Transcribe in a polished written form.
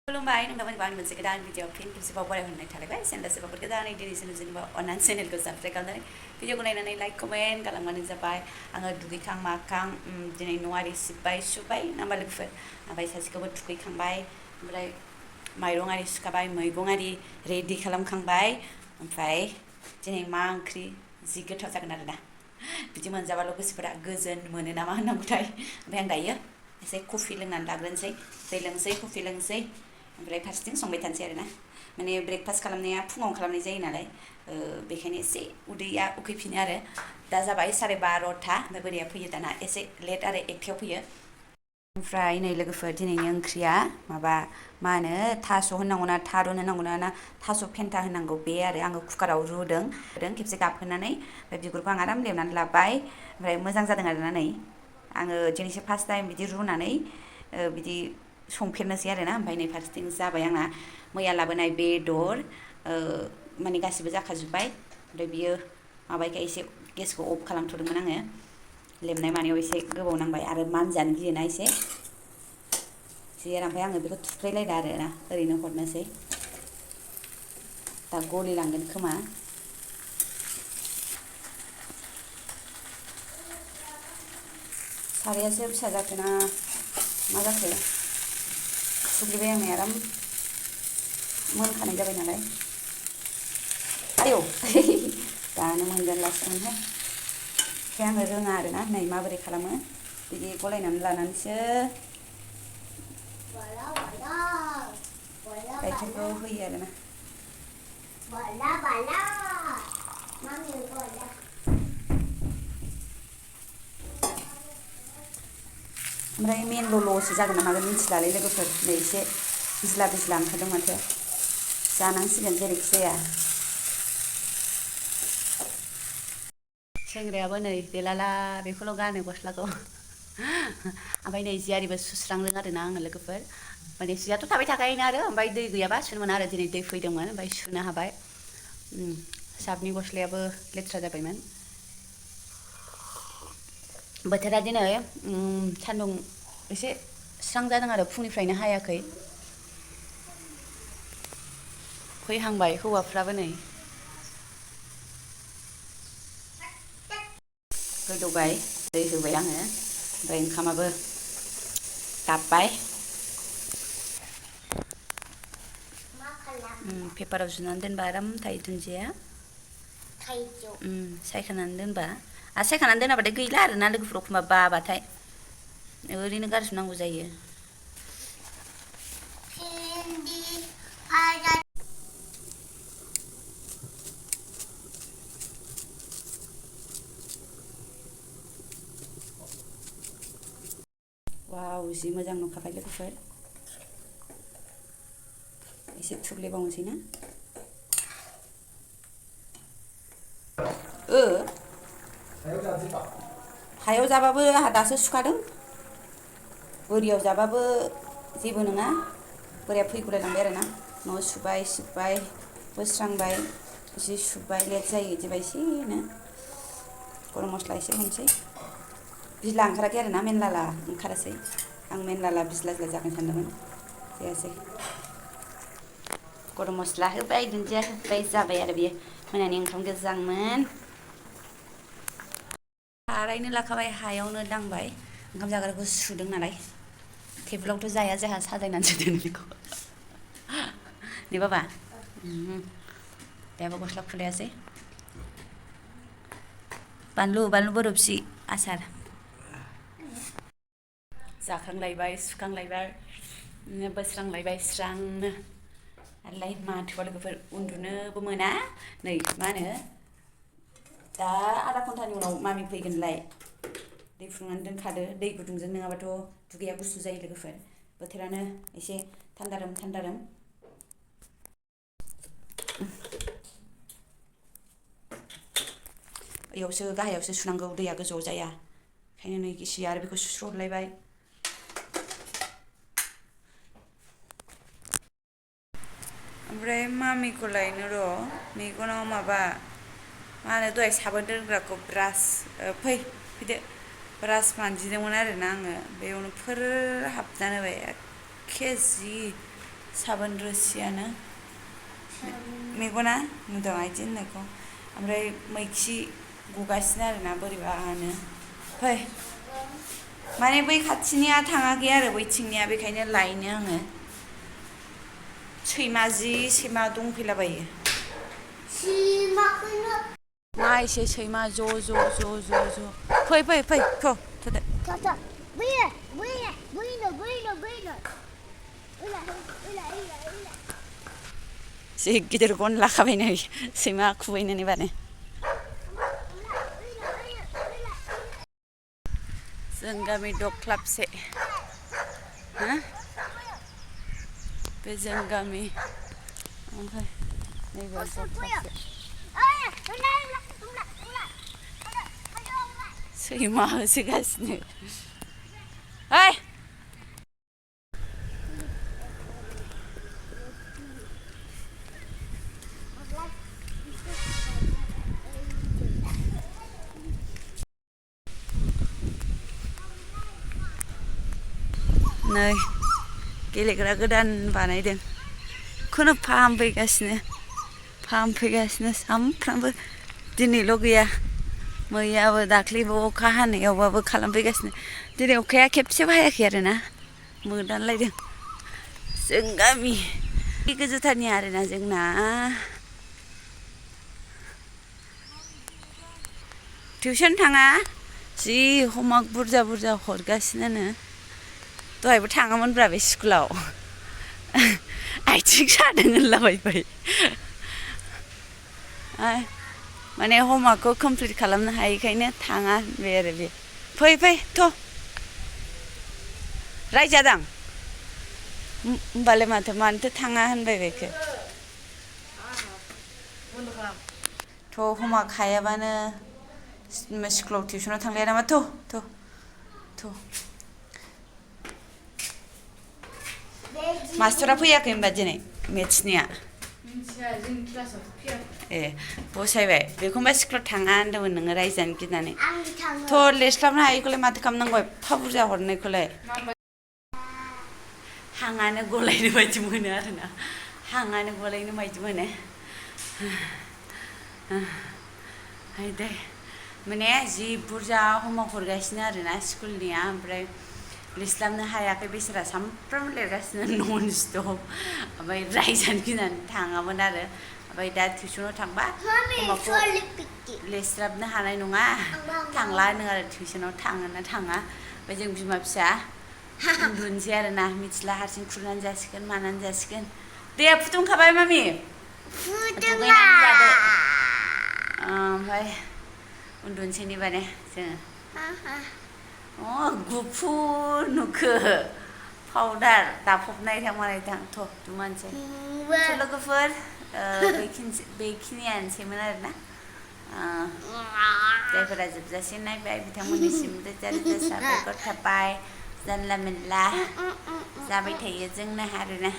खुलुमबाय नोंथांमोनखौ आंनि मोनसे गोदान भिडिअ फिन खेबसेबाव बरायहरनाय थालायबाय चेनेला सोरबाफोर गोदानै दिनैसो जेनेबा अननानै चेनेलखौ साबस्क्राइब खालामनानै भिडिअखौ नायनानै लाइक कमेन्ट खालामबानो जाबाय आङो दुगैखां माखां दिनै न'आरि सिबबाय सुबाय नामा लोगोफोर ओमफ्राय सासेखौबो थुखैखांबाय ओमफ्राय माइरं आरि सुखाबाय मैगं आरि रेडि खालामखांबाय ओमफ्राय दिनै मा ओंख्रि जि गोथाव जागोन आरोना बिदि मोनजाबाल' गोसोफोरा गोजोन मोनो नामा होननांगौथाय ओमफ्राय आं दायो एसे कफि लोंनानै लाग्रोनोसै दै लोंसै कफि लोंसै ओमफ्राय फारसेथिं संबाय थानोसै आरोना माने ब्रेकफास्ट खालामनाया फुङाव खालामनाय जायो नालाय बेखायनो एसे उदैया उखैफिनो आरो दा जाबाय 12:30 ओमफ्राय बोराया फैयो दाना एसे लेट आरो 1थायाव फैयो ओमफ्राय नै लोगोफोर दिनैनि ओंख्रिया माबा मा होनो थास' होननांगौना थारुन होननांगौना ना थास' फेन्था होननांगौ बे आरो आङो कुकाराव रुदों खेबसे गाबहोनानै ओमफ्राय बिगुरखौ आं आराम लेमनानै लाबाय ओमफ्राय मोजां जादों आरोना नै आङो दिनैसो फार्स्ट टाइम बिदि रुनानै बिदि संफेरनोसै आरोना ओमफ्राय नै फारसेथिं जाबाय आंना मैया लाबोनाय बेदर माने गासिबो जाखाजोब्बाय ओमफ्राय बियो माबायखाय एसे गेसखौ अफ खालामथ'दोंमोन आङो लेमनाय मानायाव एसे गोबाव नांबाय आरो मानजानो गियोना एसे ओमफ्राय आङो बेखौ थुफ्लायलायदा आरोना ओरैनो हरनोसै दा गलिलांगोन खोमा सारायासो फिसा जाखो ना मा जाखो सुग्लिबाय आंनि आराम मोनखानाय जाबाय नालाय आयौ दानो मोनजालासिगोनहाय ओमफ्राय आङो रोङा आरोना नै माबोरै खालामो बिदि गलायनानै लानानैसो गाइखेरखौ होयो आरोना ओमफ्राय मेनल'सो जागोन ना मागोन मिथिलालै लोगोफोर नै एसे बिज्ला बिज्ला ओंखारदों माथो जानांसिगोन जेरैखि जाया सेंग्रायाबो नै देलाला बेखौल' गानो गस्लाखौ ओमफ्राय नै जियारिबो सुस्रांदों आरोना आङो लोगोफोर माने जियाथ' थाबाय थाखायोना आरो ओमफ्राय दै गैयाबा सुनो मोना आरो दिनै दै फैदोंमोन ओमफ्राय सुनो हाबाय सार्टनि गस्लायाबो लेथ्रा जाबायमोन बोथोरा दिनै सान्दुं एसे स्रां जादों आरो फुंनिफ्रायनो हायाखै फैहांबाय हौवाफ्राबो नै गोदौबाय दै होबाय आङो ओमफ्राय ओंखामाबो गाबबाय पेपाराव जुनानै दोनबा आराम थायो दुन्दिया सायखानानै दोनबा आरो सायखानानै दोनाबाथाय गैला आरोना लोगोफोर एखमबा बाबाथाय ओरैनो गारजोबनांगौ जायो वाव जि मोजां नुखाबाय लोगोफोर एसे थुग्लिबावनोसै ना हायाव जाबाबो आंहा दासो सुखादों बोरियाव जाबाबो जेबो नङा बोराया फैगुलायलांबाय आरोना न' सुबाय सिबबाय बोस्रांबाय जि सुबाय लेट जायो बिदिबा एसेनो गरम मस्ला एसे होनोसै बिज्ला ओंखाराखै आरोना मेनलाला ओंखारासै आं मेनलाला बिज्ला बिज्ला जागोन सानदोंमोन जायासै गरम मस्ला होबाय दुन्दिया होबाय जाबाय आरो बियो मोनानि ओंखाम गोजांमोन सारायनो लाखाबाय हायावनो दांबाय ओंखाम जाग्राखौ सुदों नालाय टेबोलावथ' जाया जोंहा साजायनानैसो दोनो बेखौ दे बाबा दाबो गस्ला खुलायासै बानलु बोरदोबसि आसार जाखांलायबाय सुखांलायबाय बोस्रांलायबाय स्रांनो आरोलाय माथोआ लोगोफोर उन्दुनोबो मोना नै मा होनो दा आधा घन्टानि उनाव मामि फैगोनलाय दै फुदुंनानै दोनखादो दै गुदुंजों नङाबाथ' दुगैया गुसु जायो लोगोफोर बोथोरानो एसे थान्दारोम बेयावसो गाहायावसो सुनांगौ दैया गोजौआव जाया ओंखायनो नै गिसि आरो बेखौ सुस्र'हरलायबाय ओमफ्राय मामिखौ लायनो र' मेगनाव माबा मा होनो दहाय साबोन दोनग्राखौ ब्रास फैदो ब्रास मानजिदोंमोन आरोना आङो बेयावनो फोर हाबनानै होबाय एखे जि साबोन रोसियानो मेगना नुदों आइदि होननायखौ ओमफ्राय मैखि गगासिनो आरोना बोरैबानो फै माने बै खाथिनिया थाङाखै आरो बैथिंनिया बेखायनो लायनो आङो सैमा दंफैलाबायो मा एसे सैमा ज' फै थ'दो जि गिदिर गन लाखाबाय नै सैमा खुबैनोनो बानो जों गामि दख्लाबसे बे जों गामि ओमफ्राय नैबे दख्लाबसे सैमा होसोगासिनो ओइ नै गेलेग्रा गोदान बानायदों खौनो फाहामफैगासिनो सामफ्रामबो दिनैल' गैया मैयाबो दाख्लैबो अखा हानायावबाबो खालामफैगासिनो दिनै अखाया खेबसेबो हायाखै आरोना मोदानलायदों जों गामि गोजौथारनि आरोना जोंना टिउसन थाङा जि हमवार्क बुरजा हरगासिनो दहायबो थाङामोनब्रा बे स्कुलाव आथिं सादों होनलाबायबाय माने हमवार्कखौ कमप्लिट खालामनो हायैखायनो थाङा होनबाय आरो बे फै थ' रायजादां होमबालाय मानोथो थाङा होनबाय बेखौ थ' हमवार्क हायाबानो स्कुलाव टिउसनाव थांलाया नामा थ' मास्टारा फैयाखै होनबा दिनै मेथ्सनिया ए बसायबाय बेखौनोबा स्कुलाव थाङा होनदोंमोन नोङो रायजानो गिनानै थ' लिरस्लाबनो हायैखौलाय माथो खालामनांगौ एफा बुरजा हरनायखौलाय हाङानो गलायनो बायदि मोनो आरोना दे माने जि बुरजा हमवार्क हरगासिनो आरोना स्कुलनिया ओमफ्राय लिरस्लाबनो हायाखै बिसोरा सामफ्रामबो लिरगासिनो नन स्टप ओमफ्राय रायजानो गिनानै थाङामोन आरो ओमफ्राय दा टिउसनाव थांबा हमवार्कखौ लिरस्लाबनो हानाय नङा थांला होनो आरो टिउसनाव थाङोना थाङा ओमफ्राय जों बिमा फिसा उन्दुनोसै आरोना मिथिला हारसिं खुरनानै जासिगोन मानानै जासिगोन दैया फुदुंखाबाय मामि दुगैनानै जादो ओमफ्राय उन्दुनोसै निबाने जोङो गुफुर नुखो पाउदार दाफबनाय थ' दुमानोसै लोगोफोर बेखिनियानोसैमोन आरोना जायफोरा जोबजासिम नायबाय बिथांमोननिसिम रोजा साबायखर थाबाय जानला मोनला जाबाय थायो जोंना आरोना